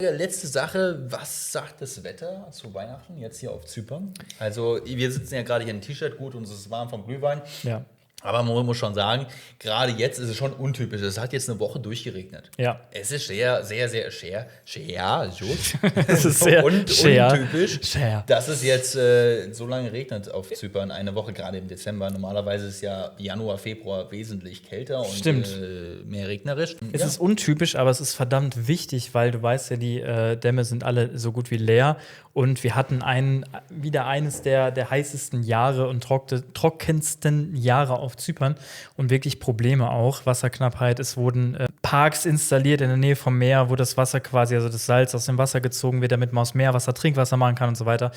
Letzte Sache, was sagt das Wetter zu Weihnachten jetzt hier auf Zypern? Also wir sitzen ja gerade hier in T-Shirt, gut, uns ist warm vom Glühwein. Ja. Aber man muss schon sagen, gerade jetzt ist es schon untypisch. Es hat jetzt eine Woche durchgeregnet. Ja. Es ist sehr, sehr, sehr schwer. So. Es ist sehr untypisch, schwer. dass es jetzt so lange regnet auf Zypern. Eine Woche gerade im Dezember. Normalerweise ist ja Januar, Februar wesentlich kälter und mehr regnerisch. Es ist untypisch, aber es ist verdammt wichtig, weil du weißt ja, die Dämme sind alle so gut wie leer. Und wir hatten wieder eines der heißesten Jahre und trockensten Jahre auf Zypern und wirklich Probleme auch. Wasserknappheit, es wurden Parks installiert in der Nähe vom Meer, wo das Wasser quasi, also das Salz aus dem Wasser gezogen wird, damit man aus Meerwasser Trinkwasser machen kann und so weiter.